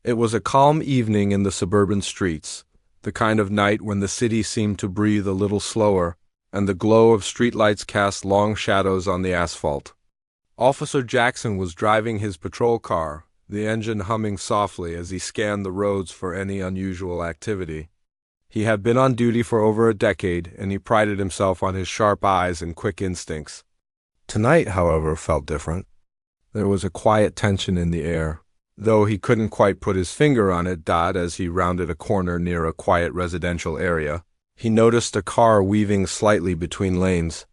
It was a calm evening in the suburban streets, the kind of night when the city seemed to breathe a little slower, and the glow of streetlights cast long shadows on the asphalt. Officer Jackson was driving his patrol car, the engine humming softly as he scanned the roads for any unusual activity. He had been on duty for over a decade, and he prided himself on his sharp eyes and quick instincts. Tonight, however, felt different. There was a quiet tension in the air, though he couldn't quite put his finger on it. As he rounded a corner near a quiet residential area, he noticed a car weaving slightly between lanes.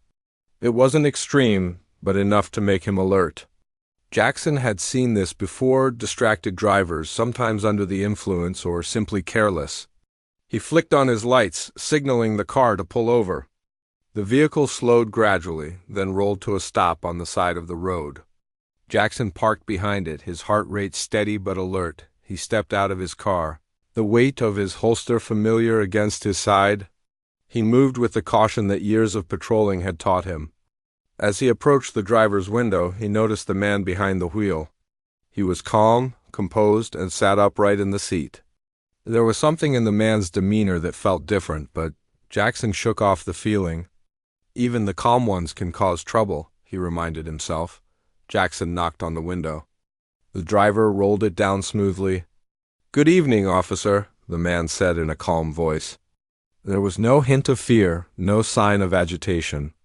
It wasn't extreme, but enough to make him alert. Jackson had seen this before: distracted drivers, sometimes under the influence or simply careless. He flicked on his lights, signaling the car to pull over. The vehicle slowed gradually, then rolled to a stop on the side of the road. Jackson parked behind it, his heart rate steady but alert. He stepped out of his car, the weight of his holster familiar against his side. He moved with the caution that years of patrolling had taught him. As he approached the driver's window, he noticed the man behind the wheel. He was calm, composed, and sat upright in the seat. There was something in the man's demeanor that felt different, but Jackson shook off the feeling. Even the calm ones can cause trouble, he reminded himself. Jackson knocked on the window. The driver rolled it down smoothly. "Good evening, officer," the man said in a calm voice. There was no hint of fear, no sign of agitation.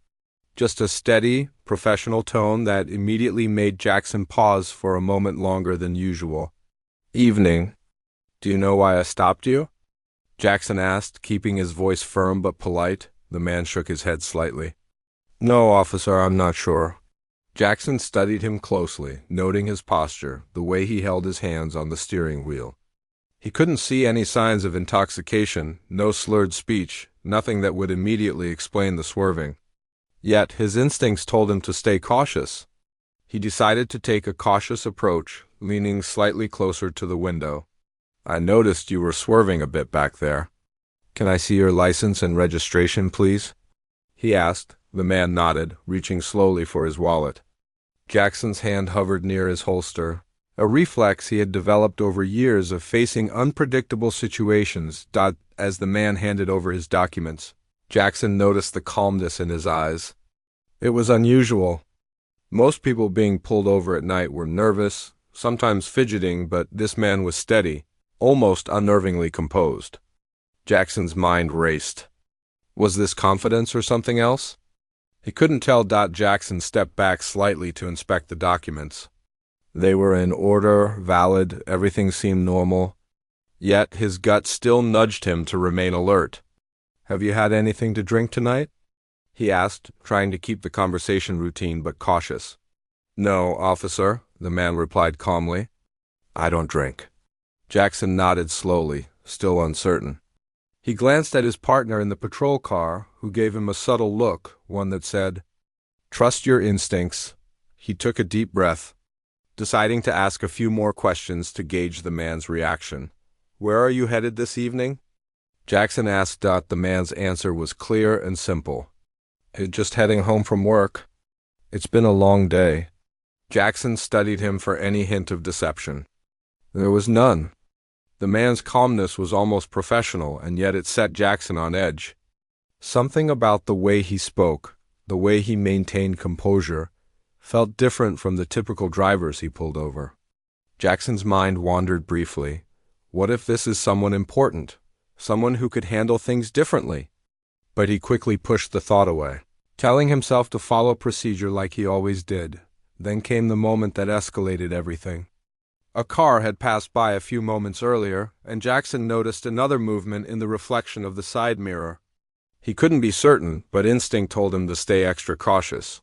Just a steady, professional tone that immediately made Jackson pause for a moment longer than usual. "Evening. Do you know why I stopped you?" Jackson asked, keeping his voice firm but polite. The man shook his head slightly. "No, officer, I'm not sure." Jackson studied him closely, noting his posture, the way he held his hands on the steering wheel. He couldn't see any signs of intoxication, no slurred speech, nothing that would immediately explain the swerving. Yet his instincts told him to stay cautious. He decided to take a cautious approach, leaning slightly closer to the window. "I noticed you were swerving a bit back there. Can I see your license and registration, please?" he asked. The man nodded, reaching slowly for his wallet. Jackson's hand hovered near his holster, a reflex he had developed over years of facing unpredictable situations. As the man handed over his documents, Jackson noticed the calmness in his eyes. It was unusual. Most people being pulled over at night were nervous, sometimes fidgeting, but this man was steady, almost unnervingly composed. Jackson's mind raced. Was this confidence or something else? He couldn't tell. Jackson stepped back slightly to inspect the documents. They were in order, valid, everything seemed normal. Yet his gut still nudged him to remain alert. "Have you had anything to drink tonight?" he asked, trying to keep the conversation routine but cautious. "No, officer," the man replied calmly. "I don't drink." Jackson nodded slowly, still uncertain. He glanced at his partner in the patrol car, who gave him a subtle look, one that said, "Trust your instincts." He took a deep breath, deciding to ask a few more questions to gauge the man's reaction. "Where are you headed this evening?" Jackson asked. The man's answer was clear and simple. "Just heading home from work. It's been a long day." Jackson studied him for any hint of deception. There was none. The man's calmness was almost professional, and yet it set Jackson on edge. Something about the way he spoke, the way he maintained composure, felt different from the typical drivers he pulled over. Jackson's mind wandered briefly. What if this is someone important? Someone who could handle things differently? But he quickly pushed the thought away, telling himself to follow procedure like he always did. Then came the moment that escalated everything. A car had passed by a few moments earlier, and Jackson noticed another movement in the reflection of the side mirror. He couldn't be certain, but instinct told him to stay extra cautious.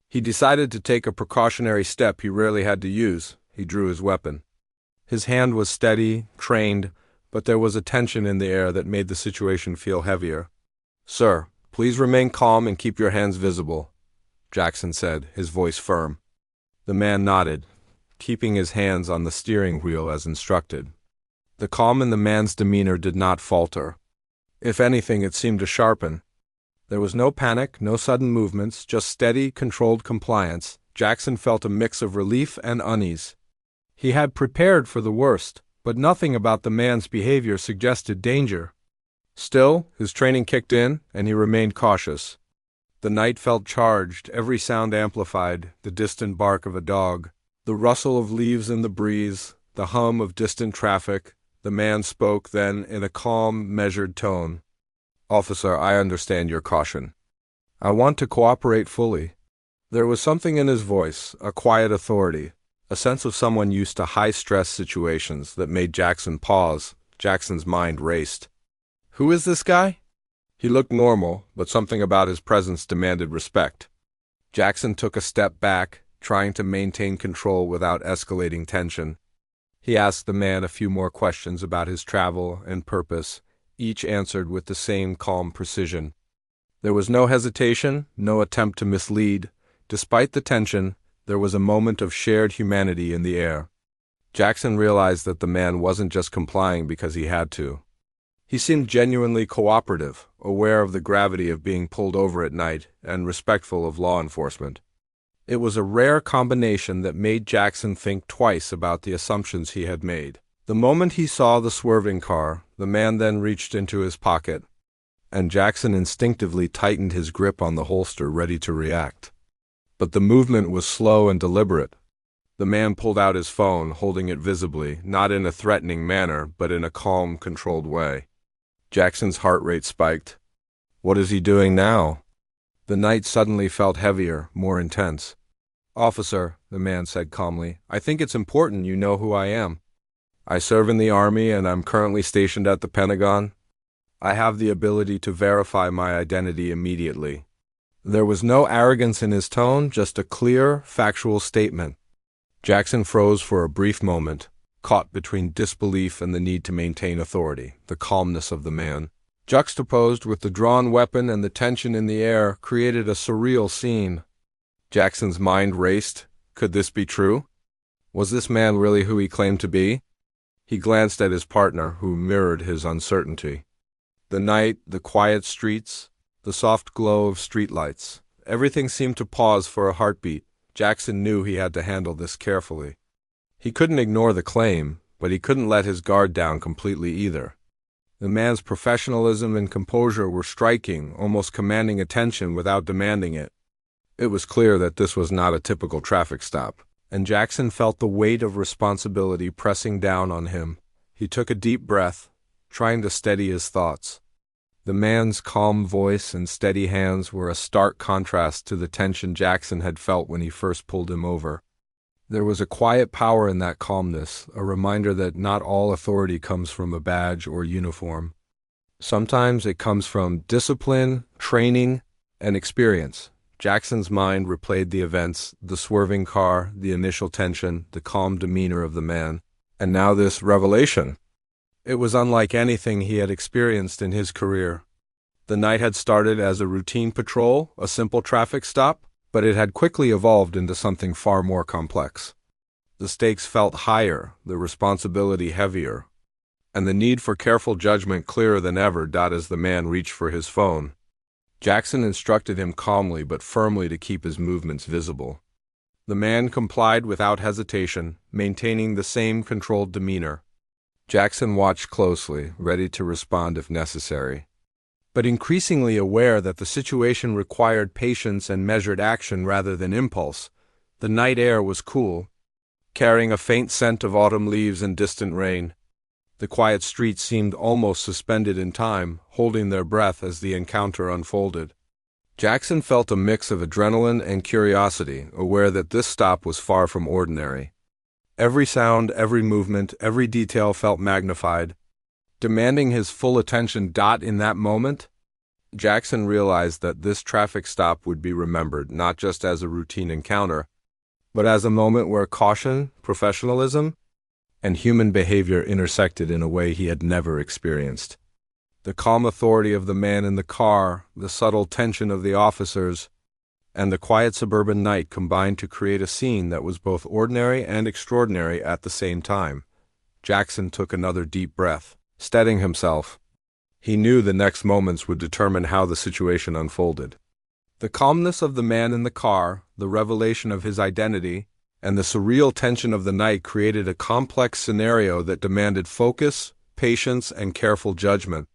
He decided to take a precautionary step he rarely had to use. He drew his weapon. His hand was steady, trained, but there was a tension in the air that made the situation feel heavier. "Sir, please remain calm and keep your hands visible," Jackson said, his voice firm. The man nodded, keeping his hands on the steering wheel as instructed. The calm in the man's demeanor did not falter. If anything, it seemed to sharpen. There was no panic, no sudden movements, just steady, controlled compliance. Jackson felt a mix of relief and unease. He had prepared for the worst, but nothing about the man's behavior suggested danger. Still, his training kicked in, and he remained cautious. The night felt charged, every sound amplified, the distant bark of a dog, the rustle of leaves in the breeze, the hum of distant traffic. The man spoke then in a calm, measured tone. "Officer, I understand your caution. I want to cooperate fully." There was something in his voice, a quiet authority, a sense of someone used to high-stress situations that made Jackson pause. Jackson's mind raced. Who is this guy? He looked normal, but something about his presence demanded respect. Jackson took a step back, trying to maintain control without escalating tension. He asked the man a few more questions about his travel and purpose, each answered with the same calm precision. There was no hesitation, no attempt to mislead. Despite the tension, there was a moment of shared humanity in the air. Jackson realized that the man wasn't just complying because he had to. He seemed genuinely cooperative, aware of the gravity of being pulled over at night, and respectful of law enforcement. It was a rare combination that made Jackson think twice about the assumptions he had made. The moment he saw the swerving car, the man then reached into his pocket, and Jackson instinctively tightened his grip on the holster, ready to react. But the movement was slow and deliberate. The man pulled out his phone, holding it visibly, not in a threatening manner, but in a calm, controlled way. Jackson's heart rate spiked. What is he doing now? The night suddenly felt heavier, more intense. "Officer," the man said calmly, "I think it's important you know who I am. I serve in the Army and I'm currently stationed at the Pentagon. I have the ability to verify my identity immediately." There was no arrogance in his tone, just a clear, factual statement. Jackson froze for a brief moment, caught between disbelief and the need to maintain authority. The calmness of the man, juxtaposed with the drawn weapon and the tension in the air, created a surreal scene. Jackson's mind raced. Could this be true? Was this man really who he claimed to be? He glanced at his partner, who mirrored his uncertainty. The night, the quiet streets, the soft glow of streetlights. Everything seemed to pause for a heartbeat. Jackson knew he had to handle this carefully. He couldn't ignore the claim, but he couldn't let his guard down completely either. The man's professionalism and composure were striking, almost commanding attention without demanding it. It was clear that this was not a typical traffic stop, and Jackson felt the weight of responsibility pressing down on him. He took a deep breath, trying to steady his thoughts. The man's calm voice and steady hands were a stark contrast to the tension Jackson had felt when he first pulled him over. There was a quiet power in that calmness, a reminder that not all authority comes from a badge or uniform. Sometimes it comes from discipline, training, and experience. Jackson's mind replayed the events, the swerving car, the initial tension, the calm demeanor of the man, and now this revelation. It was unlike anything he had experienced in his career. The night had started as a routine patrol, a simple traffic stop, but it had quickly evolved into something far more complex. The stakes felt higher, the responsibility heavier, and the need for careful judgment clearer than ever. As the man reached for his phone, Jackson instructed him calmly but firmly to keep his movements visible. The man complied without hesitation, maintaining the same controlled demeanor. Jackson watched closely, ready to respond if necessary, but increasingly aware that the situation required patience and measured action rather than impulse. The night air was cool, carrying a faint scent of autumn leaves and distant rain. The quiet streets seemed almost suspended in time, holding their breath as the encounter unfolded. Jackson felt a mix of adrenaline and curiosity, aware that this stop was far from ordinary. Every sound, every movement, every detail felt magnified, demanding his full attention. In that moment, Jackson realized that this traffic stop would be remembered not just as a routine encounter, but as a moment where caution, professionalism, and human behavior intersected in a way he had never experienced. The calm authority of the man in the car, the subtle tension of the officers, and the quiet suburban night combined to create a scene that was both ordinary and extraordinary at the same time. Jackson took another deep breath, steadying himself. He knew the next moments would determine how the situation unfolded. The calmness of the man in the car, the revelation of his identity, and the surreal tension of the night created a complex scenario that demanded focus, patience, and careful judgment.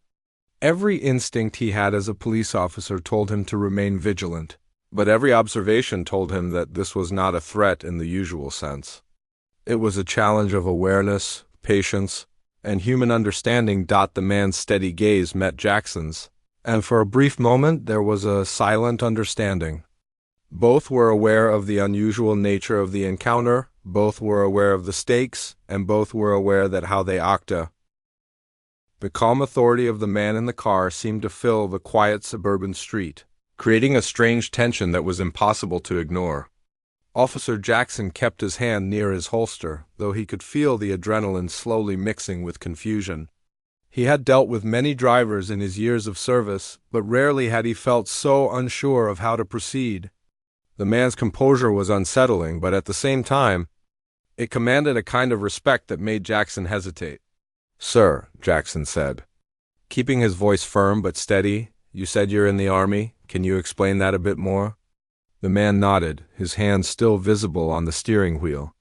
Every instinct he had as a police officer told him to remain vigilant, but every observation told him that this was not a threat in the usual sense. It was a challenge of awareness, patience, and human understanding. The man's steady gaze met Jackson's, and for a brief moment there was a silent understanding. Both were aware of the unusual nature of the encounter, both were aware of the stakes, and both were aware that how they acted. The calm authority of the man in the car seemed to fill the quiet suburban street, creating a strange tension that was impossible to ignore. Officer Jackson kept his hand near his holster, though he could feel the adrenaline slowly mixing with confusion. He had dealt with many drivers in his years of service, but rarely had he felt so unsure of how to proceed. The man's composure was unsettling, but at the same time, it commanded a kind of respect that made Jackson hesitate. "Sir," Jackson said, keeping his voice firm but steady, "you said you're in the Army. Can you explain that a bit more?" The man nodded, his hand still visible on the steering wheel.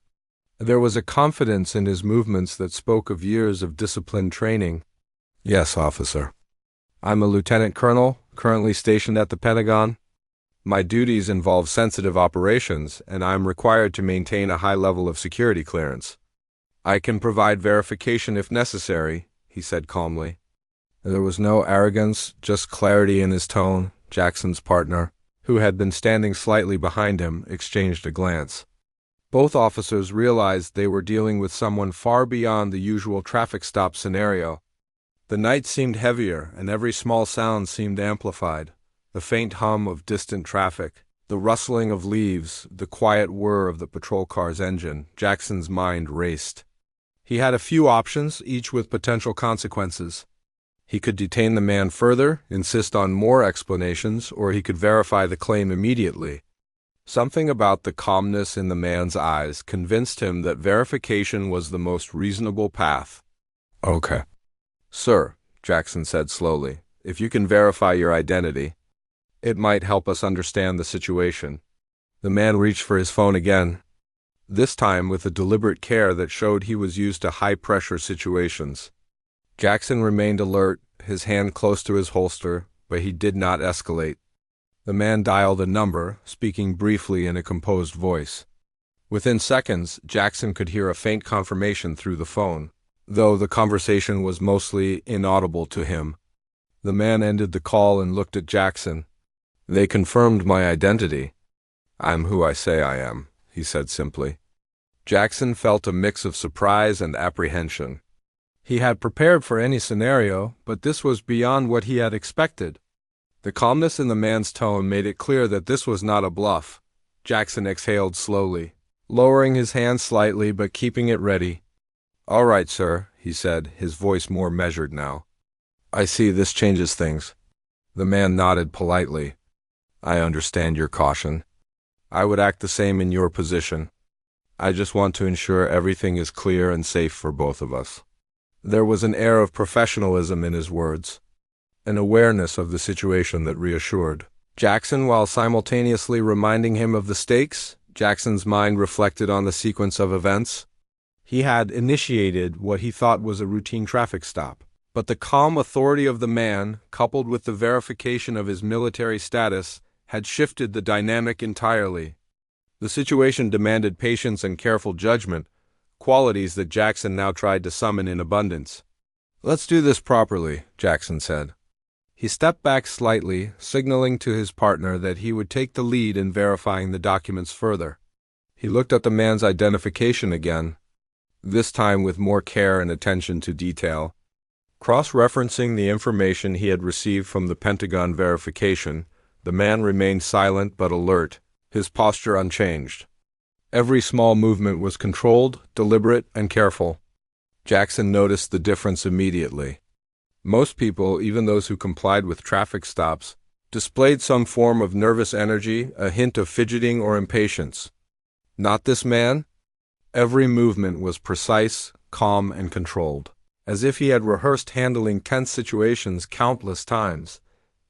There was a confidence in his movements that spoke of years of disciplined training. "Yes, officer. I'm a lieutenant colonel, currently stationed at the Pentagon. My duties involve sensitive operations, and I am required to maintain a high level of security clearance. I can provide verification if necessary," he said calmly. There was no arrogance, just clarity in his tone. Jackson's partner, who had been standing slightly behind him, exchanged a glance. Both officers realized they were dealing with someone far beyond the usual traffic stop scenario. The night seemed heavier, and every small sound seemed amplified. The faint hum of distant traffic, the rustling of leaves, the quiet whir of the patrol car's engine. Jackson's mind raced. He had a few options, each with potential consequences. He could detain the man further, insist on more explanations, or he could verify the claim immediately. Something about the calmness in the man's eyes convinced him that verification was the most reasonable path. "Okay. Sir," Jackson said slowly, "if you can verify your identity, it might help us understand the situation." The man reached for his phone again, this time with a deliberate care that showed he was used to high-pressure situations. Jackson remained alert, his hand close to his holster, but he did not escalate. The man dialed a number, speaking briefly in a composed voice. Within seconds, Jackson could hear a faint confirmation through the phone, though the conversation was mostly inaudible to him. The man ended the call and looked at Jackson. "They confirmed my identity. I'm who I say I am," he said simply. Jackson felt a mix of surprise and apprehension. He had prepared for any scenario, but this was beyond what he had expected. The calmness in the man's tone made it clear that this was not a bluff. Jackson exhaled slowly, lowering his hand slightly but keeping it ready. "All right, sir," he said, his voice more measured now. "I see this changes things." The man nodded politely. "I understand your caution. I would act the same in your position. I just want to ensure everything is clear and safe for both of us." There was an air of professionalism in his words, an awareness of the situation that reassured Jackson while simultaneously reminding him of the stakes. Jackson's mind reflected on the sequence of events. He had initiated what he thought was a routine traffic stop, but the calm authority of the man, coupled with the verification of his military status, had shifted the dynamic entirely. The situation demanded patience and careful judgment, qualities that Jackson now tried to summon in abundance. "Let's do this properly," Jackson said. He stepped back slightly, signaling to his partner that he would take the lead in verifying the documents further. He looked at the man's identification again, this time with more care and attention to detail. Cross-referencing the information he had received from the Pentagon verification, the man remained silent but alert, his posture unchanged. Every small movement was controlled, deliberate, and careful. Jackson noticed the difference immediately. Most people, even those who complied with traffic stops, displayed some form of nervous energy, a hint of fidgeting or impatience. Not this man. Every movement was precise, calm, and controlled, as if he had rehearsed handling tense situations countless times.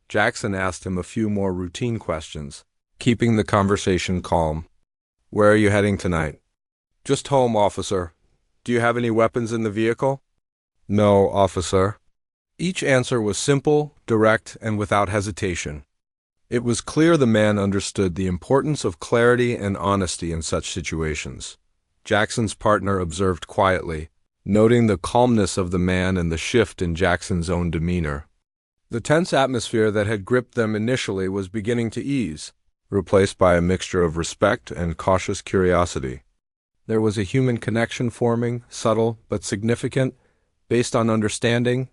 Jackson asked him a few more routine questions, keeping the conversation calm. "Where are you heading tonight?" Just home, officer. Do you have any weapons in the vehicle? No, officer. Each answer was simple, direct, and without hesitation. It was clear the man understood the importance of clarity and honesty in such situations. Jackson's partner observed quietly, noting the calmness of the man and the shift in Jackson's own demeanor. The tense atmosphere that had gripped them initially was beginning to ease, replaced by a mixture of respect and cautious curiosity. There was a human connection forming, subtle but significant, based on understanding,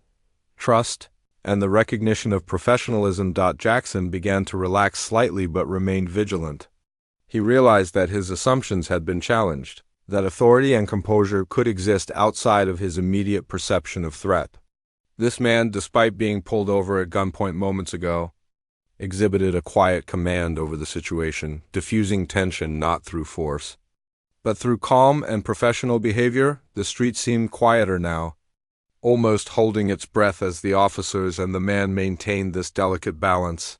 trust, and the recognition of professionalism. Jackson began to relax slightly but remained vigilant. He realized that his assumptions had been challenged, that authority and composure could exist outside of his immediate perception of threat. This man, despite being pulled over at gunpoint moments ago, exhibited a quiet command over the situation, diffusing tension not through force, but through calm and professional behavior. The street seemed quieter now, almost holding its breath as the officers and the man maintained this delicate balance.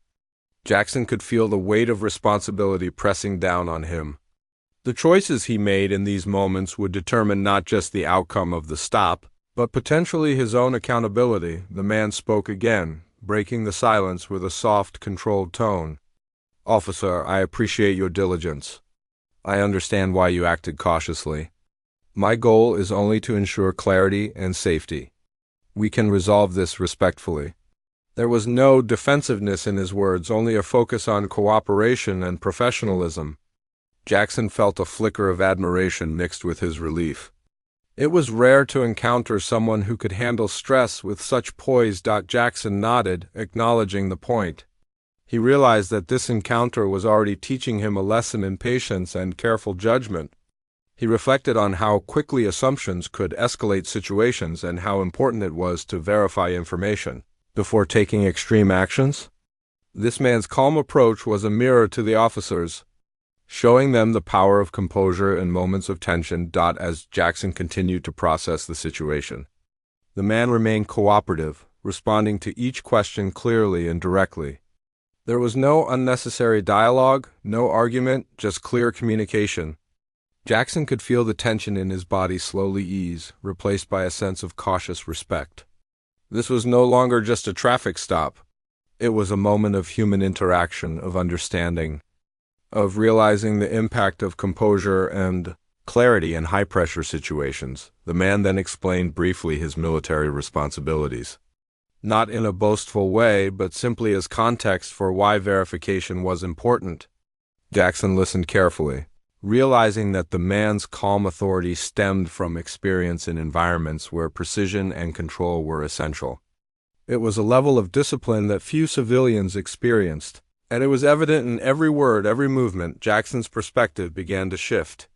Jackson could feel the weight of responsibility pressing down on him. The choices he made in these moments would determine not just the outcome of the stop, but potentially his own accountability. The man spoke again, breaking the silence with a soft, controlled tone. "Officer, I appreciate your diligence. I understand why you acted cautiously. My goal is only to ensure clarity and safety. We can resolve this respectfully." There was no defensiveness in his words, only a focus on cooperation and professionalism. Jackson felt a flicker of admiration mixed with his relief. It was rare to encounter someone who could handle stress with such poise. Jackson nodded, acknowledging the point. He realized that this encounter was already teaching him a lesson in patience and careful judgment. He reflected on how quickly assumptions could escalate situations and how important it was to verify information before taking extreme actions. This man's calm approach was a mirror to the officers, showing them the power of composure in moments of tension. As Jackson continued to process the situation, the man remained cooperative, responding to each question clearly and directly. There was no unnecessary dialogue, no argument, just clear communication. Jackson could feel the tension in his body slowly ease, replaced by a sense of cautious respect. This was no longer just a traffic stop. It was a moment of human interaction, of understanding, of realizing the impact of composure and clarity in high-pressure situations. The man then explained briefly his military responsibilities, not in a boastful way, but simply as context for why verification was important. Jackson listened carefully, realizing that the man's calm authority stemmed from experience in environments where precision and control were essential. It was a level of discipline that few civilians experienced, and it was evident in every word, every movement. Jackson's perspective began to shift.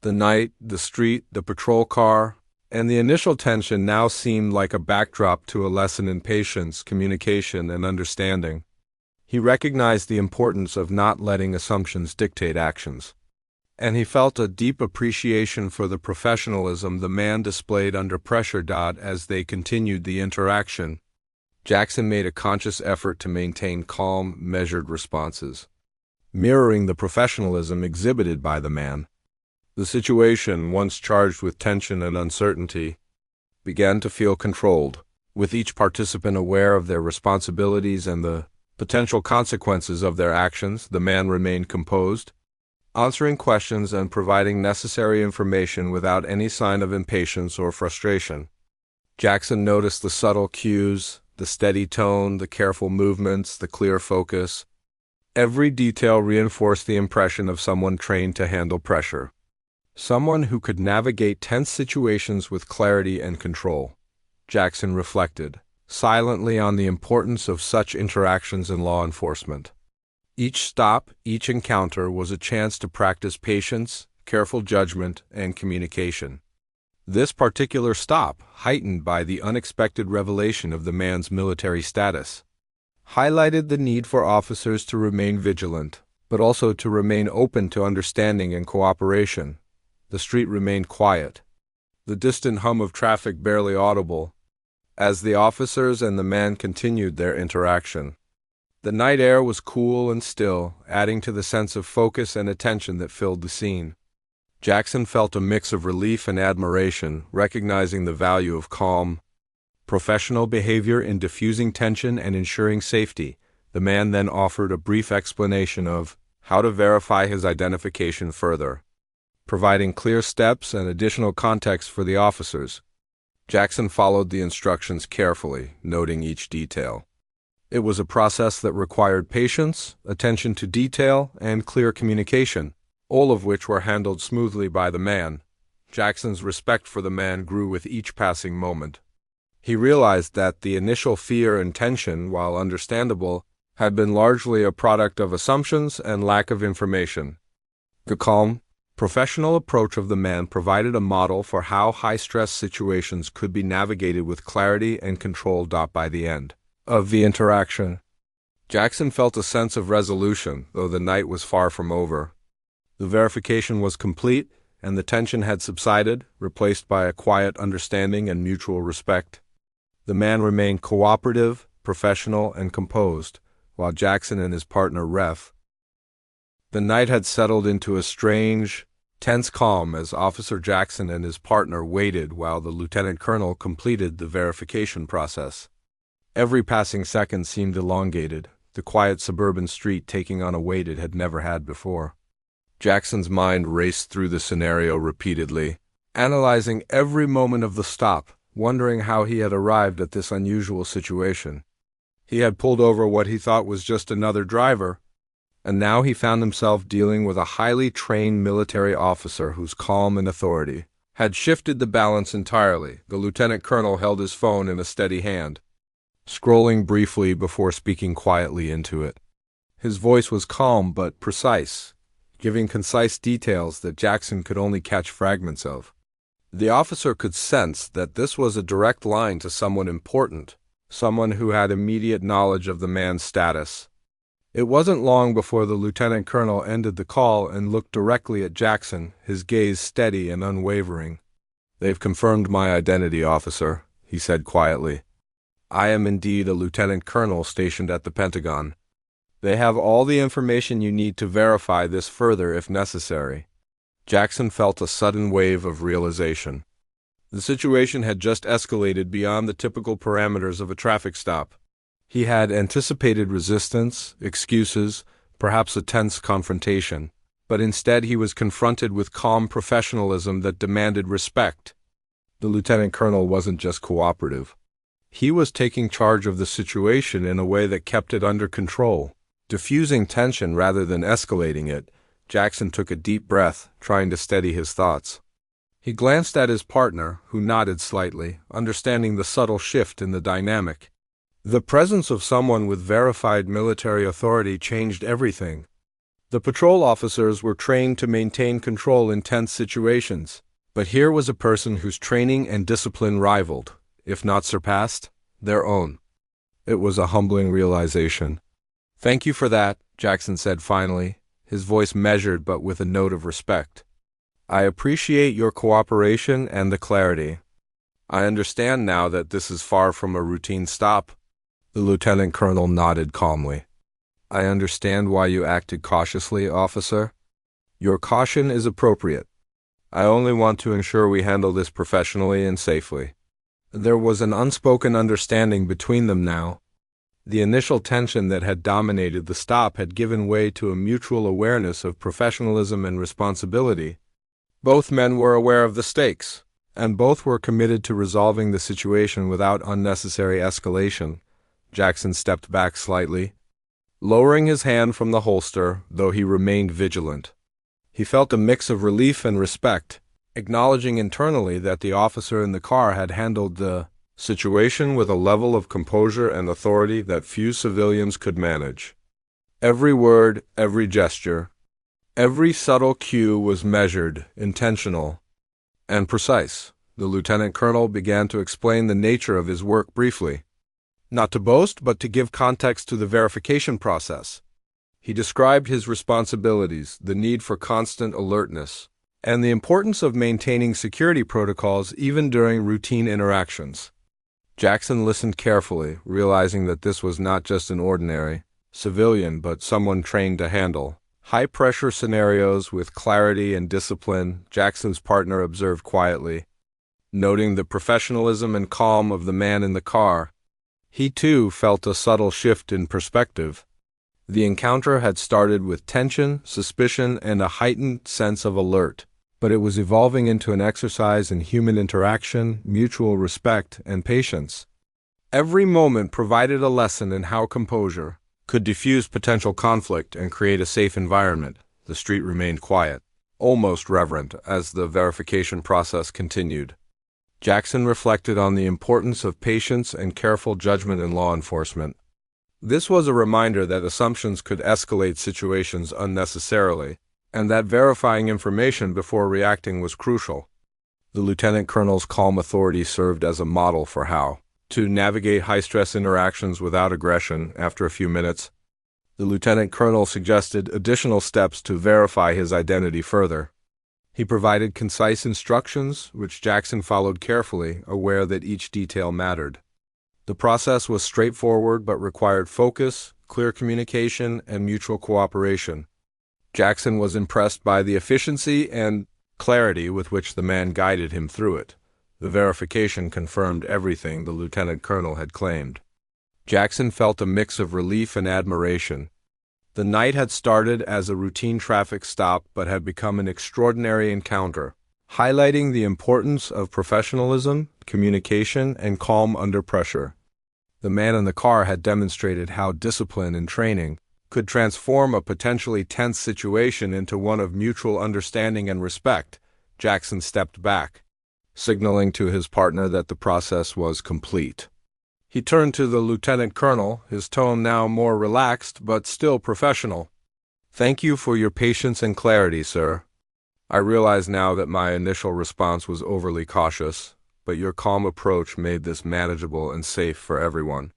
The night, the street, the patrol car, and the initial tension now seemed like a backdrop to a lesson in patience, communication, and understanding. He recognized the importance of not letting assumptions dictate actions, and he felt a deep appreciation for the professionalism the man displayed under pressure. As they continued the interaction, Jackson made a conscious effort to maintain calm, measured responses, mirroring the professionalism exhibited by the man. The situation, once charged with tension and uncertainty, began to feel controlled, with each participant aware of their responsibilities and the potential consequences of their actions. The man remained composed, answering questions and providing necessary information without any sign of impatience or frustration. Jackson noticed the subtle cues, the steady tone, the careful movements, the clear focus. Every detail reinforced the impression of someone trained to handle pressure, someone who could navigate tense situations with clarity and control. Jackson reflected silently on the importance of such interactions in law enforcement. Each stop, each encounter was a chance to practice patience, careful judgment, and communication. This particular stop, heightened by the unexpected revelation of the man's military status, highlighted the need for officers to remain vigilant, but also to remain open to understanding and cooperation. The street remained quiet, the distant hum of traffic barely audible, as the officers and the man continued their interaction. The night air was cool and still, adding to the sense of focus and attention that filled the scene. Jackson felt a mix of relief and admiration, recognizing the value of calm, professional behavior in diffusing tension and ensuring safety. The man then offered a brief explanation of how to verify his identification further, providing clear steps and additional context for the officers. Jackson followed the instructions carefully, noting each detail. It was a process that required patience, attention to detail, and clear communication, all of which were handled smoothly by the man. Jackson's respect for the man grew with each passing moment. He realized that the initial fear and tension, while understandable, had been largely a product of assumptions and lack of information. The calm, professional approach of the man provided a model for how high-stress situations could be navigated with clarity and control. By the end of the interaction, Jackson felt a sense of resolution, though the night was far from over. The verification was complete, and the tension had subsided, replaced by a quiet understanding and mutual respect. The man remained cooperative, professional, and composed, while Jackson and his partner Ref. The night had settled into a strange, tense calm as Officer Jackson and his partner waited while the lieutenant colonel completed the verification process. Every passing second seemed elongated, the quiet suburban street taking on a weight it had never had before. Jackson's mind raced through the scenario repeatedly, analyzing every moment of the stop, wondering how he had arrived at this unusual situation. He had pulled over what he thought was just another driver, and now he found himself dealing with a highly trained military officer whose calm and authority had shifted the balance entirely. The lieutenant colonel held his phone in a steady hand, scrolling briefly before speaking quietly into it. His voice was calm but precise, giving concise details that Jackson could only catch fragments of. The officer could sense that this was a direct line to someone important, someone who had immediate knowledge of the man's status. It wasn't long before the lieutenant colonel ended the call and looked directly at Jackson, his gaze steady and unwavering. "They've confirmed my identity, officer," he said quietly. "I am indeed a lieutenant colonel stationed at the Pentagon. They have all the information you need to verify this further if necessary." Jackson felt a sudden wave of realization. The situation had just escalated beyond the typical parameters of a traffic stop. He had anticipated resistance, excuses, perhaps a tense confrontation, but instead he was confronted with calm professionalism that demanded respect. The lieutenant colonel wasn't just cooperative. He was taking charge of the situation in a way that kept it under control. Diffusing tension rather than escalating it, Jackson took a deep breath, trying to steady his thoughts. He glanced at his partner, who nodded slightly, understanding the subtle shift in the dynamic. The presence of someone with verified military authority changed everything. The patrol officers were trained to maintain control in tense situations, but here was a person whose training and discipline rivaled, if not surpassed, their own. It was a humbling realization. "Thank you for that," Jackson said finally, his voice measured but with a note of respect. "I appreciate your cooperation and the clarity. I understand now that this is far from a routine stop." The lieutenant colonel nodded calmly. "I understand why you acted cautiously, officer. Your caution is appropriate. I only want to ensure we handle this professionally and safely." There was an unspoken understanding between them now. The initial tension that had dominated the stop had given way to a mutual awareness of professionalism and responsibility. Both men were aware of the stakes, and both were committed to resolving the situation without unnecessary escalation. Jackson stepped back slightly, lowering his hand from the holster, though he remained vigilant. He felt a mix of relief and respect, acknowledging internally that the officer in the car had handled the situation with a level of composure and authority that few civilians could manage. Every word, every gesture, every subtle cue was measured, intentional, and precise. The lieutenant colonel began to explain the nature of his work briefly, not to boast, but to give context to the verification process. He described his responsibilities, the need for constant alertness, and the importance of maintaining security protocols even during routine interactions. Jackson listened carefully, realizing that this was not just an ordinary civilian but someone trained to handle High-pressure scenarios with clarity and discipline, Jackson's partner observed quietly. Noting the professionalism and calm of the man in the car, he too felt a subtle shift in perspective. The encounter had started with tension, suspicion, and a heightened sense of alert, but it was evolving into an exercise in human interaction, mutual respect, and patience. Every moment provided a lesson in how composure could diffuse potential conflict and create a safe environment. The street remained quiet, almost reverent, as the verification process continued. Jackson reflected on the importance of patience and careful judgment in law enforcement. This was a reminder that assumptions could escalate situations unnecessarily, and that verifying information before reacting was crucial. The lieutenant colonel's calm authority served as a model for how to navigate high-stress interactions without aggression. After a few minutes, the lieutenant colonel suggested additional steps to verify his identity further. He provided concise instructions, which Jackson followed carefully, aware that each detail mattered. The process was straightforward but required focus, clear communication, and mutual cooperation. Jackson was impressed by the efficiency and clarity with which the man guided him through it. The verification confirmed everything the lieutenant colonel had claimed. Jackson felt a mix of relief and admiration. The night had started as a routine traffic stop but had become an extraordinary encounter, highlighting the importance of professionalism, communication, and calm under pressure. The man in the car had demonstrated how discipline and training could transform a potentially tense situation into one of mutual understanding and respect. Jackson stepped back, signaling to his partner that the process was complete. He turned to the lieutenant colonel, his tone now more relaxed but still professional. "Thank you for your patience and clarity, sir. I realize now that my initial response was overly cautious, but your calm approach made this manageable and safe for everyone."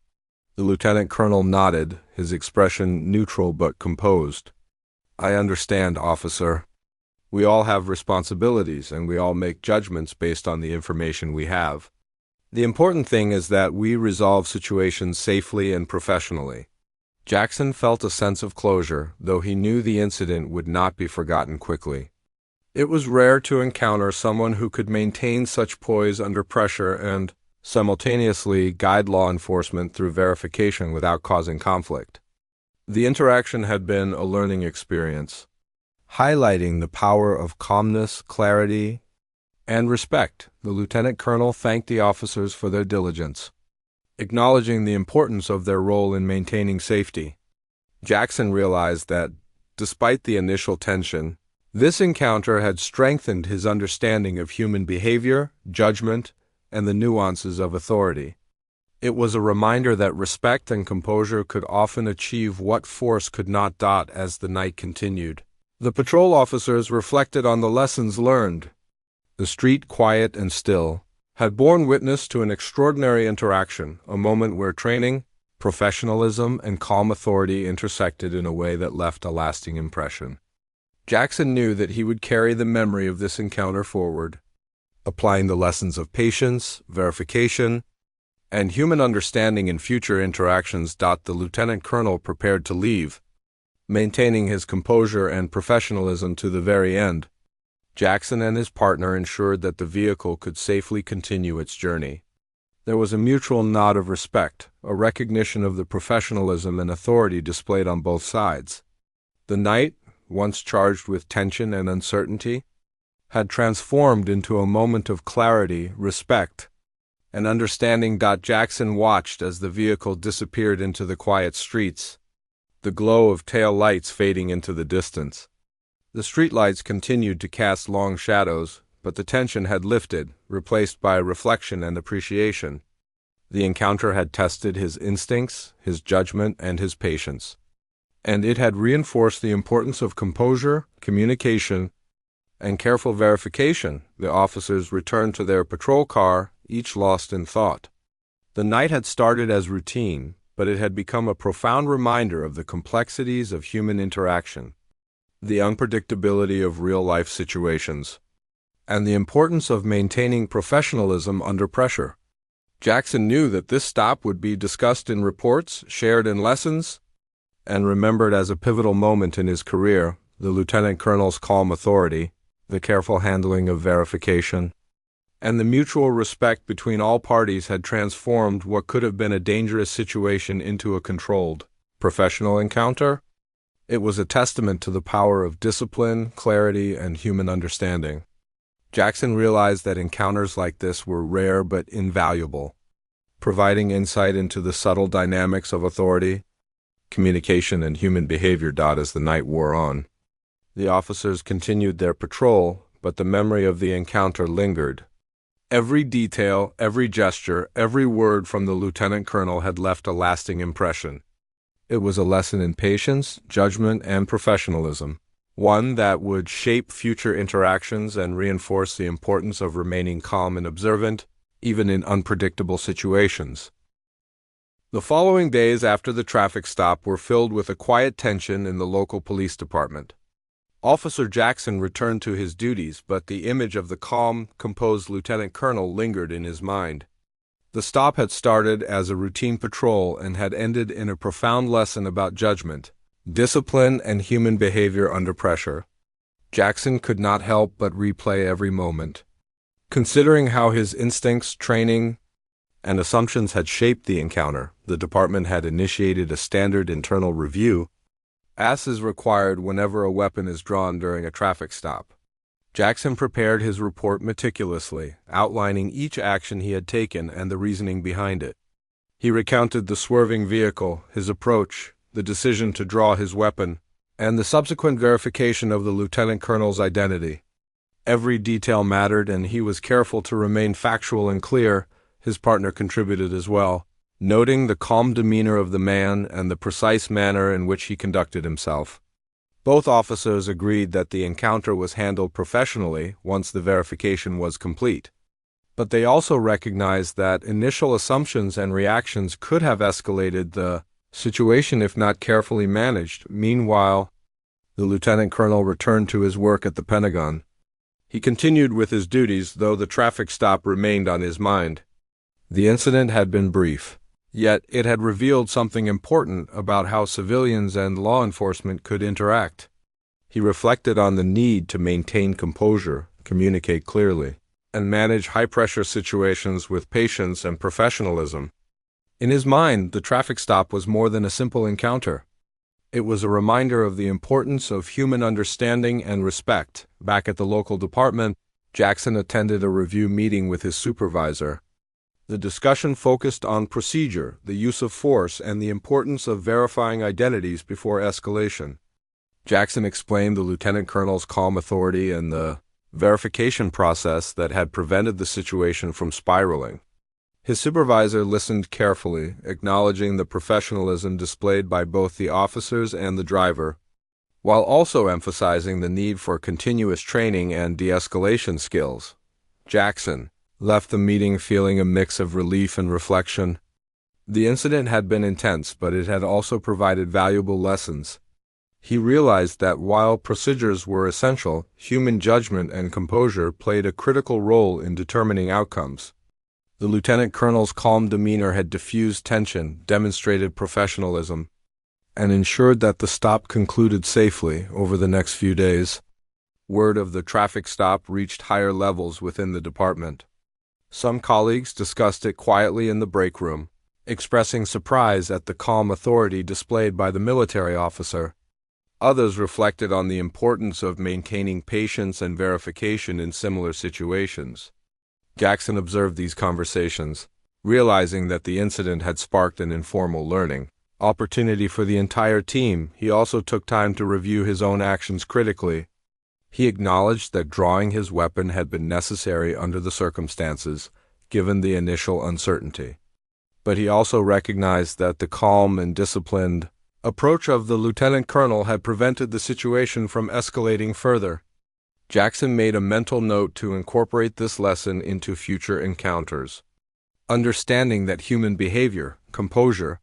The lieutenant colonel nodded, his expression neutral but composed. "I understand, officer. We all have responsibilities, and we all make judgments based on the information we have. The important thing is that we resolve situations safely and professionally." Jackson felt a sense of closure, though he knew the incident would not be forgotten quickly. It was rare to encounter someone who could maintain such poise under pressure and simultaneously guide law enforcement through verification without causing conflict. The interaction had been a learning experience, highlighting the power of calmness, clarity, and respect. The lieutenant colonel thanked the officers for their diligence, acknowledging the importance of their role in maintaining safety. Jackson realized that, despite the initial tension, this encounter had strengthened his understanding of human behavior, judgment, and the nuances of authority. It was a reminder that respect and composure could often achieve what force could not. As the night continued, the patrol officers reflected on the lessons learned. The street, quiet and still, had borne witness to an extraordinary interaction, a moment where training, professionalism, and calm authority intersected in a way that left a lasting impression. Jackson knew that he would carry the memory of this encounter forward, applying the lessons of patience, verification, and human understanding in future interactions. The lieutenant colonel prepared to leave, maintaining his composure and professionalism to the very end. Jackson and his partner ensured that the vehicle could safely continue its journey. There was a mutual nod of respect, a recognition of the professionalism and authority displayed on both sides. The night, once charged with tension and uncertainty, had transformed into a moment of clarity, respect, and understanding. Jackson watched as the vehicle disappeared into the quiet streets, the glow of tail lights fading into the distance. The streetlights continued to cast long shadows, but the tension had lifted, replaced by reflection and appreciation. The encounter had tested his instincts, his judgment, and his patience, and it had reinforced the importance of composure, communication, and careful verification. The officers returned to their patrol car, each lost in thought. The night had started as routine, but it had become a profound reminder of the complexities of human interaction, the unpredictability of real-life situations, and the importance of maintaining professionalism under pressure. Jackson knew that this stop would be discussed in reports, shared in lessons, and remembered as a pivotal moment in his career. the lieutenant colonel's calm authority, the careful handling of verification, and the mutual respect between all parties had transformed what could have been a dangerous situation into a controlled, professional encounter. It was a testament to the power of discipline, clarity, and human understanding. Jackson realized that encounters like this were rare but invaluable, providing insight into the subtle dynamics of authority, communication, and human behavior. As the night wore on, the officers continued their patrol, but the memory of the encounter lingered. Every detail, every gesture, every word from the lieutenant colonel had left a lasting impression. It was a lesson in patience, judgment, and professionalism, one that would shape future interactions and reinforce the importance of remaining calm and observant, even in unpredictable situations. The following days after the traffic stop were filled with a quiet tension in the local police department. Officer Jackson returned to his duties, but the image of the calm, composed lieutenant colonel lingered in his mind. The stop had started as a routine patrol and had ended in a profound lesson about judgment, discipline, and human behavior under pressure. Jackson could not help but replay every moment, considering how his instincts, training, and assumptions had shaped the encounter. The department had initiated a standard internal review, as is required whenever a weapon is drawn during a traffic stop. Jackson prepared his report meticulously, outlining each action he had taken and the reasoning behind it. He recounted the swerving vehicle, his approach, the decision to draw his weapon, and the subsequent verification of the lieutenant colonel's identity. Every detail mattered, and he was careful to remain factual and clear. His partner contributed as well, noting the calm demeanor of the man and the precise manner in which he conducted himself. Both officers agreed that the encounter was handled professionally once the verification was complete. But they also recognized that initial assumptions and reactions could have escalated the situation if not carefully managed. Meanwhile, the lieutenant colonel returned to his work at the Pentagon. He continued with his duties, though the traffic stop remained on his mind. The incident had been brief, yet it had revealed something important about how civilians and law enforcement could interact. He reflected on the need to maintain composure, communicate clearly, and manage high-pressure situations with patience and professionalism. In his mind, the traffic stop was more than a simple encounter. It was a reminder of the importance of human understanding and respect. Back at the local department, Jackson attended a review meeting with his supervisor. The discussion focused on procedure, the use of force, and the importance of verifying identities before escalation. Jackson explained the lieutenant colonel's calm authority and the verification process that had prevented the situation from spiraling. His supervisor listened carefully, acknowledging the professionalism displayed by both the officers and the driver, while also emphasizing the need for continuous training and de-escalation skills. Jackson left the meeting feeling a mix of relief and reflection. The incident had been intense, but it had also provided valuable lessons. He realized that while procedures were essential, human judgment and composure played a critical role in determining outcomes. The lieutenant colonel's calm demeanor had diffused tension, demonstrated professionalism, and ensured that the stop concluded safely. Over the next few days, word of the traffic stop reached higher levels within the department. Some colleagues discussed it quietly in the break room, expressing surprise at the calm authority displayed by the military officer. Others reflected on the importance of maintaining patience and verification in similar situations. Jackson observed these conversations, realizing that the incident had sparked an informal learning opportunity for the entire team. He also took time to review his own actions critically. He acknowledged that drawing his weapon had been necessary under the circumstances, given the initial uncertainty. But he also recognized that the calm and disciplined approach of the lieutenant colonel had prevented the situation from escalating further. Jackson made a mental note to incorporate this lesson into future encounters, understanding that human behavior, composure,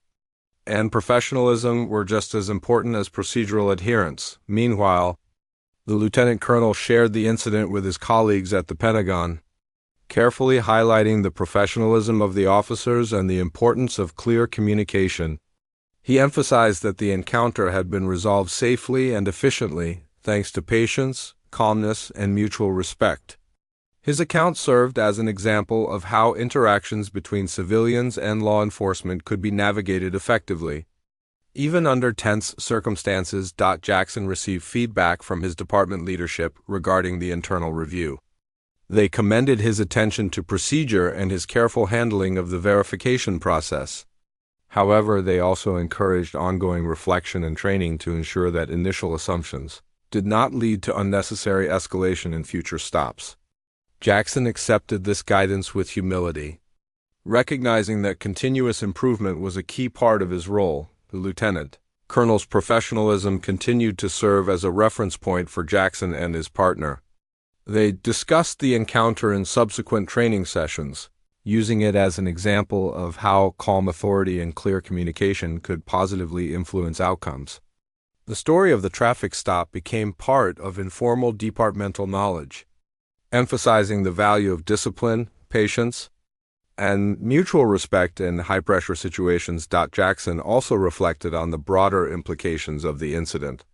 and professionalism were just as important as procedural adherence. Meanwhile, the lieutenant colonel shared the incident with his colleagues at the Pentagon, carefully highlighting the professionalism of the officers and the importance of clear communication. He emphasized that the encounter had been resolved safely and efficiently, thanks to patience, calmness, and mutual respect. His account served as an example of how interactions between civilians and law enforcement could be navigated effectively. Even under tense circumstances, Jackson received feedback from his department leadership regarding the internal review. They commended his attention to procedure and his careful handling of the verification process. However, they also encouraged ongoing reflection and training to ensure that initial assumptions did not lead to unnecessary escalation in future stops. Jackson accepted this guidance with humility. Recognizing that continuous improvement was a key part of his role, the lieutenant colonel's professionalism continued to serve as a reference point for Jackson and his partner. They discussed the encounter in subsequent training sessions, using it as an example of how calm authority and clear communication could positively influence outcomes. The story of the traffic stop became part of informal departmental knowledge, emphasizing the value of discipline, patience, and mutual respect in high-pressure situations. Jackson also reflected on the broader implications of the incident.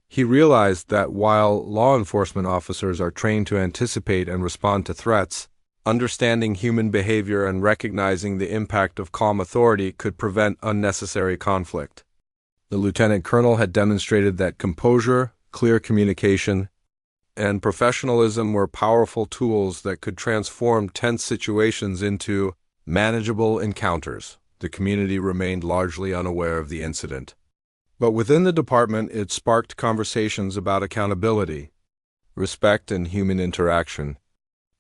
He realized that while law enforcement officers are trained to anticipate and respond to threats, understanding human behavior and recognizing the impact of calm authority could prevent unnecessary conflict. The lieutenant colonel had demonstrated that composure, clear communication, and professionalism were powerful tools that could transform tense situations into manageable encounters. The community remained largely unaware of the incident. But within the department, it sparked conversations about accountability, respect, and human interaction.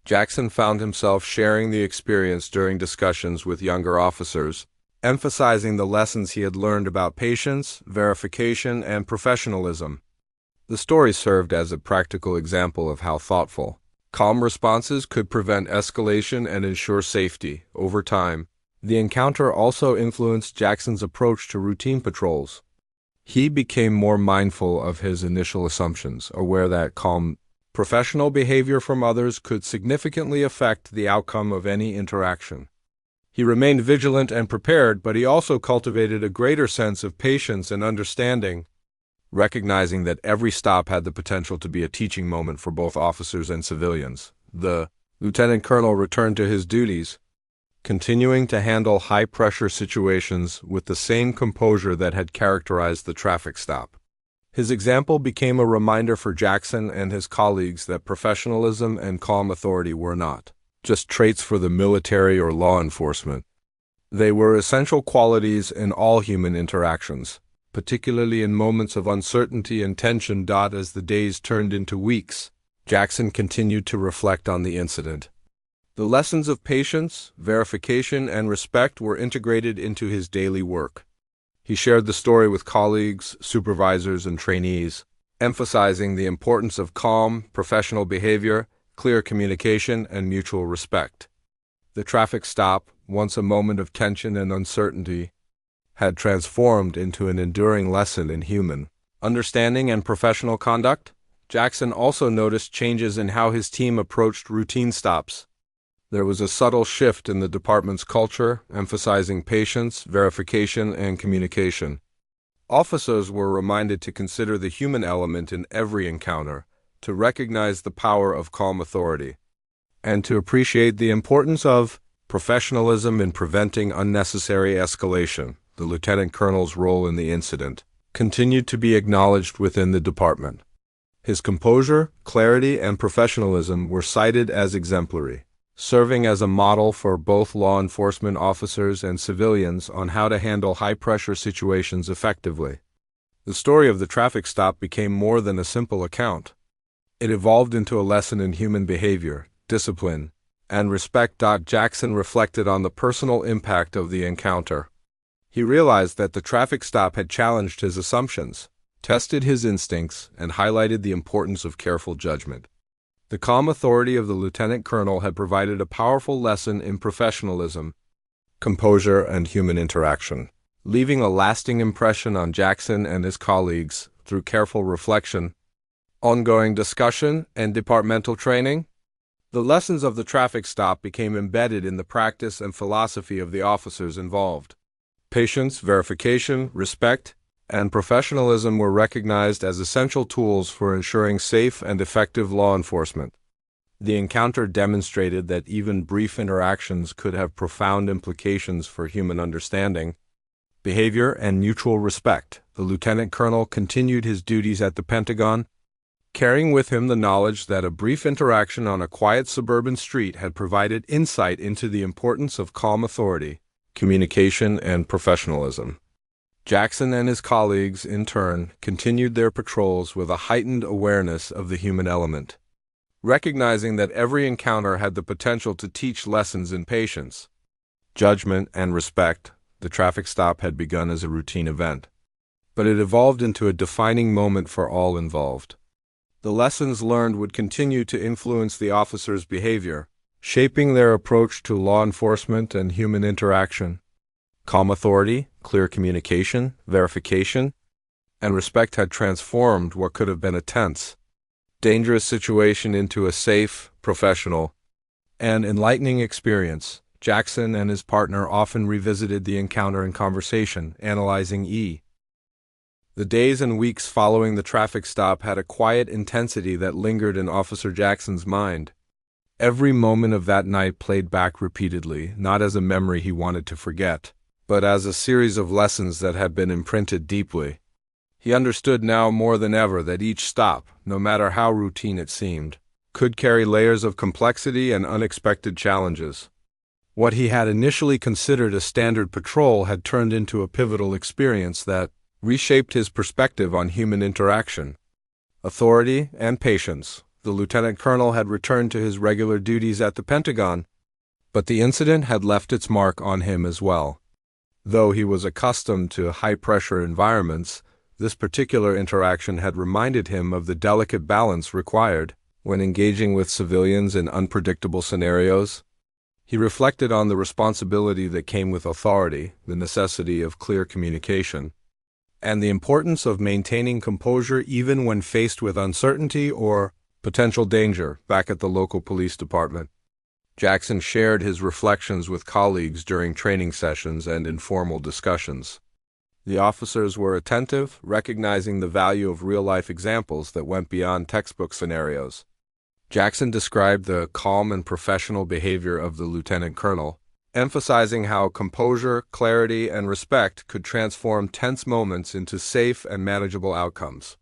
Jackson found himself sharing the experience during discussions with younger officers, emphasizing the lessons he had learned about patience, verification, and professionalism. The story served as a practical example of how thoughtful, calm responses could prevent escalation and ensure safety. Over time, the encounter also influenced Jackson's approach to routine patrols. He became more mindful of his initial assumptions, aware that calm, professional behavior from others could significantly affect the outcome of any interaction. He remained vigilant and prepared, but he also cultivated a greater sense of patience and understanding, recognizing that every stop had the potential to be a teaching moment for both officers and civilians. The lieutenant colonel returned to his duties, continuing to handle high-pressure situations with the same composure that had characterized the traffic stop. His example became a reminder for Jackson and his colleagues that professionalism and calm authority were not just traits for the military or law enforcement. They were essential qualities in all human interactions, particularly in moments of uncertainty and tension. As the days turned into weeks, Jackson continued to reflect on the incident. The lessons of patience, verification, and respect were integrated into his daily work. He shared the story with colleagues, supervisors, and trainees, emphasizing the importance of calm, professional behavior, clear communication, and mutual respect. The traffic stop, once a moment of tension and uncertainty, had transformed into an enduring lesson in human understanding and professional conduct. Jackson also noticed changes in how his team approached routine stops. There was a subtle shift in the department's culture, emphasizing patience, verification, and communication. Officers were reminded to consider the human element in every encounter, to recognize the power of calm authority, and to appreciate the importance of professionalism in preventing unnecessary escalation. The lieutenant colonel's role in the incident continued to be acknowledged within the department. His composure, clarity, and professionalism were cited as exemplary, serving as a model for both law enforcement officers and civilians on how to handle high-pressure situations effectively. The story of the traffic stop became more than a simple account. It evolved into a lesson in human behavior, discipline, and respect. Jackson reflected on the personal impact of the encounter. He realized that the traffic stop had challenged his assumptions, tested his instincts, and highlighted the importance of careful judgment. The calm authority of the lieutenant colonel had provided a powerful lesson in professionalism, composure, and human interaction, leaving a lasting impression on Jackson and his colleagues. Through careful reflection, ongoing discussion, and departmental training, the lessons of the traffic stop became embedded in the practice and philosophy of the officers involved. Patience, verification, respect, and professionalism were recognized as essential tools for ensuring safe and effective law enforcement. The encounter demonstrated that even brief interactions could have profound implications for human understanding, behavior, and mutual respect. The lieutenant colonel continued his duties at the Pentagon, carrying with him the knowledge that a brief interaction on a quiet suburban street had provided insight into the importance of calm authority, communication, and professionalism. Jackson and his colleagues, in turn, continued their patrols with a heightened awareness of the human element. Recognizing that every encounter had the potential to teach lessons in patience, judgment, and respect, the traffic stop had begun as a routine event. But it evolved into a defining moment for all involved. The lessons learned would continue to influence the officers' behavior, shaping their approach to law enforcement and human interaction. Calm authority, clear communication, verification, and respect had transformed what could have been a tense, dangerous situation into a safe, professional, and enlightening experience. Jackson and his partner often revisited the encounter in conversation, analyzing The days and weeks following the traffic stop had a quiet intensity that lingered in Officer Jackson's mind. Every moment of that night played back repeatedly, not as a memory he wanted to forget, but as a series of lessons that had been imprinted deeply. He understood now more than ever that each stop, no matter how routine it seemed, could carry layers of complexity and unexpected challenges. What he had initially considered a standard patrol had turned into a pivotal experience that reshaped his perspective on human interaction, authority, and patience. The lieutenant colonel had returned to his regular duties at the Pentagon, but the incident had left its mark on him as well. Though he was accustomed to high-pressure environments, this particular interaction had reminded him of the delicate balance required when engaging with civilians in unpredictable scenarios. He reflected on the responsibility that came with authority, the necessity of clear communication, and the importance of maintaining composure even when faced with uncertainty or potential danger. Back at the local police department, Jackson shared his reflections with colleagues during training sessions and informal discussions. The officers were attentive, recognizing the value of real-life examples that went beyond textbook scenarios. Jackson described the calm and professional behavior of the lieutenant colonel, emphasizing how composure, clarity, and respect could transform tense moments into safe and manageable outcomes.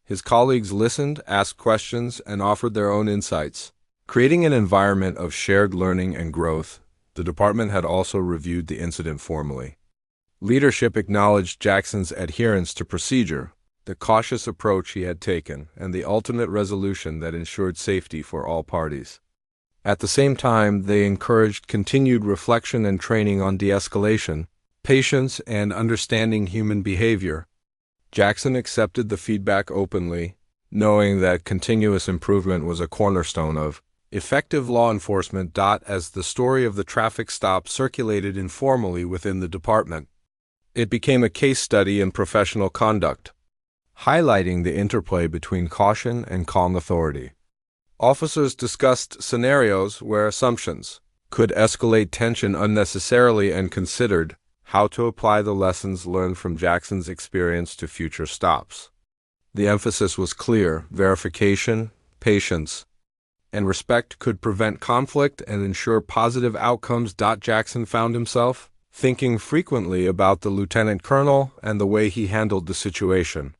His colleagues listened, asked questions, and offered their own insights, creating an environment of shared learning and growth. The department had also reviewed the incident formally. Leadership acknowledged Jackson's adherence to procedure, the cautious approach he had taken, and the ultimate resolution that ensured safety for all parties. At the same time, they encouraged continued reflection and training on de-escalation, patience, and understanding human behavior. Jackson accepted the feedback openly, knowing that continuous improvement was a cornerstone of effective law enforcement. As the story of the traffic stop circulated informally within the department, it became a case study in professional conduct, highlighting the interplay between caution and calm authority. Officers discussed scenarios where assumptions could escalate tension unnecessarily and considered how to apply the lessons learned from Jackson's experience to future stops. The emphasis was clear: verification, patience, and respect could prevent conflict and ensure positive outcomes. Jackson found himself thinking frequently about the lieutenant colonel and the way he handled the situation.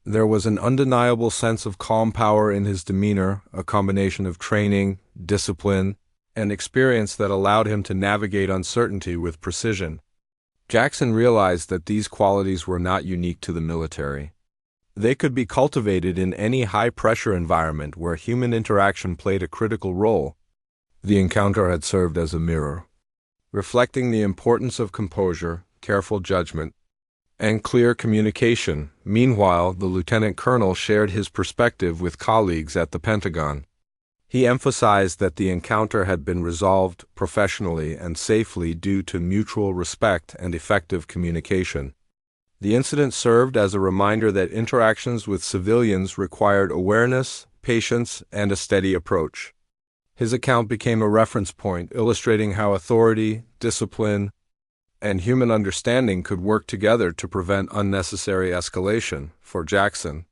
There was an undeniable sense of calm power in his demeanor, a combination of training, discipline, and experience that allowed him to navigate uncertainty with precision. Jackson realized that these qualities were not unique to the military. They could be cultivated in any high-pressure environment where human interaction played a critical role. The encounter had served as a mirror, reflecting the importance of composure, careful judgment, and clear communication. Meanwhile, the lieutenant colonel shared his perspective with colleagues at the Pentagon. He emphasized that the encounter had been resolved professionally and safely due to mutual respect and effective communication. The incident served as a reminder that interactions with civilians required awareness, patience, and a steady approach. His account became a reference point, illustrating how authority, discipline, and human understanding could work together to prevent unnecessary escalation. For Jackson,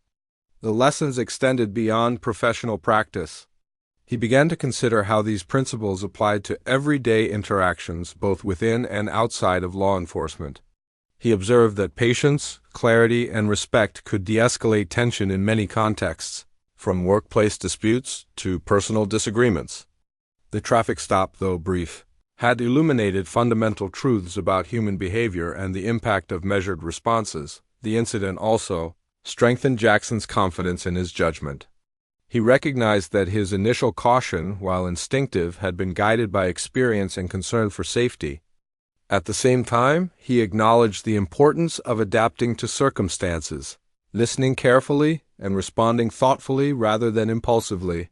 the lessons extended beyond professional practice. He began to consider how these principles applied to everyday interactions both within and outside of law enforcement. He observed that patience, clarity, and respect could de-escalate tension in many contexts, from workplace disputes to personal disagreements. The traffic stop, though brief, had illuminated fundamental truths about human behavior and the impact of measured responses. The incident also strengthened Jackson's confidence in his judgment. He recognized that his initial caution, while instinctive, had been guided by experience and concern for safety. At the same time, he acknowledged the importance of adapting to circumstances, listening carefully and responding thoughtfully rather than impulsively.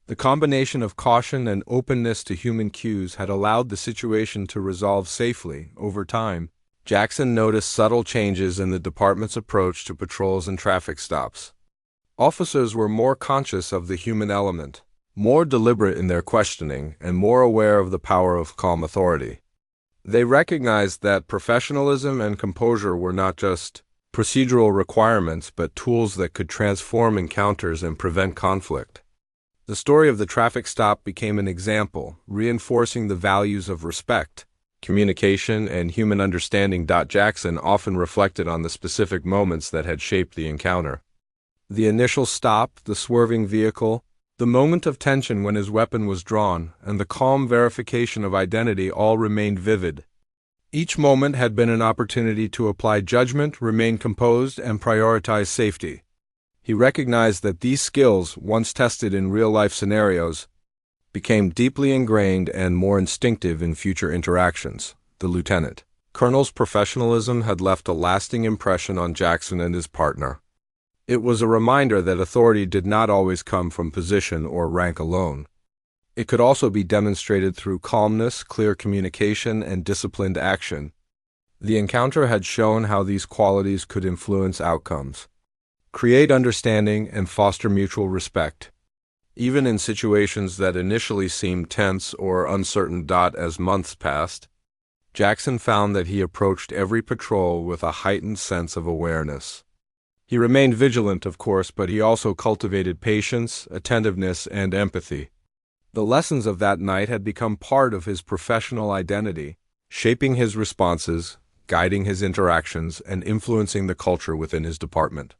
The combination of caution and openness to human cues had allowed the situation to resolve safely. Over time, Jackson noticed subtle changes in the department's approach to patrols and traffic stops. Officers were more conscious of the human element, more deliberate in their questioning, and more aware of the power of calm authority. They recognized that professionalism and composure were not just procedural requirements but tools that could transform encounters and prevent conflict. The story of the traffic stop became an example, reinforcing the values of respect, communication, and human understanding. Jackson often reflected on the specific moments that had shaped the encounter. The initial stop, the swerving vehicle, the moment of tension when his weapon was drawn, and the calm verification of identity all remained vivid. Each moment had been an opportunity to apply judgment, remain composed, and prioritize safety. He recognized that these skills, once tested in real-life scenarios, became deeply ingrained and more instinctive in future interactions. The lieutenant colonel's professionalism had left a lasting impression on Jackson and his partner. It was a reminder that authority did not always come from position or rank alone. It could also be demonstrated through calmness, clear communication, and disciplined action. The encounter had shown how these qualities could influence outcomes, create understanding, and foster mutual respect. Even in situations that initially seemed tense or uncertain. As months passed, Jackson found that he approached every patrol with a heightened sense of awareness. He remained vigilant, of course, but he also cultivated patience, attentiveness, and empathy. The lessons of that night had become part of his professional identity, shaping his responses, guiding his interactions, and influencing the culture within his department.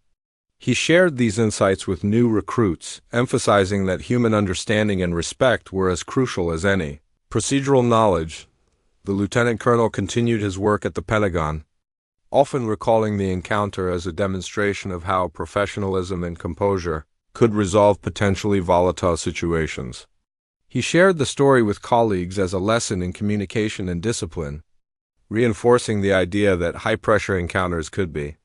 He shared these insights with new recruits, emphasizing that human understanding and respect were as crucial as any procedural knowledge. The lieutenant colonel continued his work at the Pentagon, often recalling the encounter as a demonstration of how professionalism and composure could resolve potentially volatile situations. He shared the story with colleagues as a lesson in communication and discipline, reinforcing the idea that high-pressure encounters could be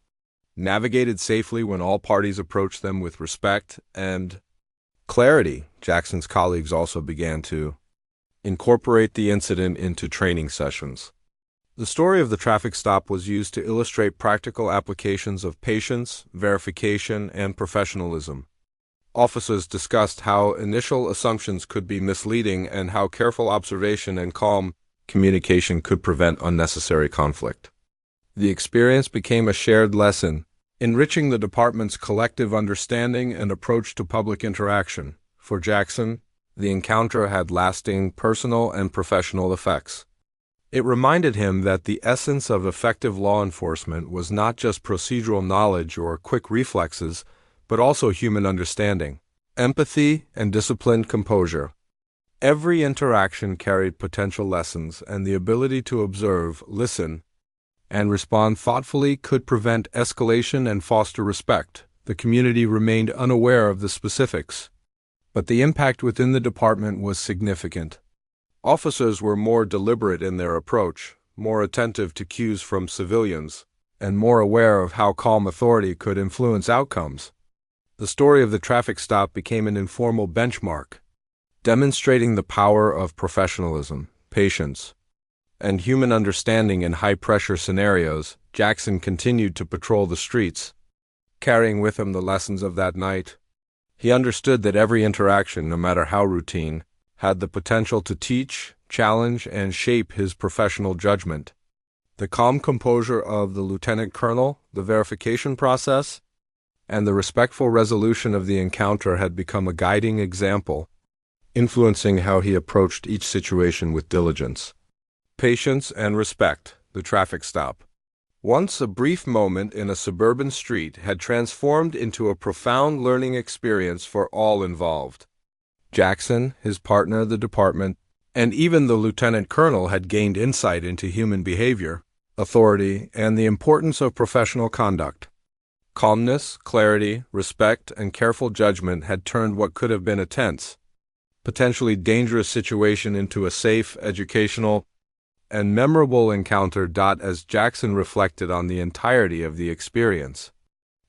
navigated safely when all parties approached them with respect and clarity. Jackson's colleagues also began to incorporate the incident into training sessions. The story of the traffic stop was used to illustrate practical applications of patience, verification, and professionalism. Officers discussed how initial assumptions could be misleading and how careful observation and calm communication could prevent unnecessary conflict. The experience became a shared lesson, enriching the department's collective understanding and approach to public interaction. For Jackson, the encounter had lasting personal and professional effects. It reminded him that the essence of effective law enforcement was not just procedural knowledge or quick reflexes, but also human understanding, empathy, and disciplined composure. Every interaction carried potential lessons, and the ability to observe, listen, and respond thoughtfully could prevent escalation and foster respect. The community remained unaware of the specifics, but the impact within the department was significant. Officers were more deliberate in their approach, more attentive to cues from civilians, and more aware of how calm authority could influence outcomes. The story of the traffic stop became an informal benchmark, demonstrating the power of professionalism, patience, and human understanding in high-pressure scenarios. Jackson continued to patrol the streets, carrying with him the lessons of that night. He understood that every interaction, no matter how routine, had the potential to teach, challenge, and shape his professional judgment. The calm composure of the lieutenant colonel, the verification process, and the respectful resolution of the encounter had become a guiding example, influencing how he approached each situation with diligence. Patience and respect, the traffic stop. Once a brief moment in a suburban street had transformed into a profound learning experience for all involved. Jackson, his partner, the department, and even the lieutenant colonel had gained insight into human behavior, authority, and the importance of professional conduct. Calmness, clarity, respect, and careful judgment had turned what could have been a tense, potentially dangerous situation into a safe, educational, and memorable encounter. As Jackson reflected on the entirety of the experience,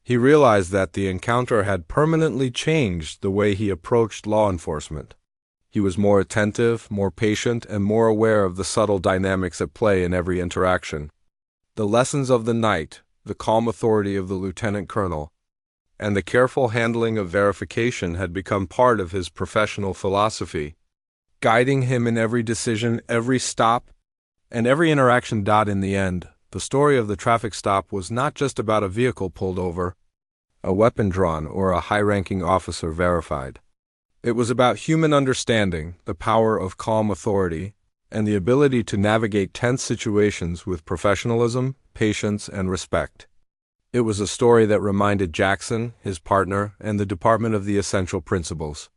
he realized that the encounter had permanently changed the way he approached law enforcement. He was more attentive, more patient, and more aware of the subtle dynamics at play in every interaction. The lessons of the night, the calm authority of the lieutenant colonel, and the careful handling of verification had become part of his professional philosophy, guiding him in every decision, every stop, and every interaction. In the end, the story of the traffic stop was not just about a vehicle pulled over, a weapon drawn, or a high-ranking officer verified. It was about human understanding, the power of calm authority, and the ability to navigate tense situations with professionalism, patience, and respect. It was a story that reminded Jackson, his partner, and the department of the essential principles.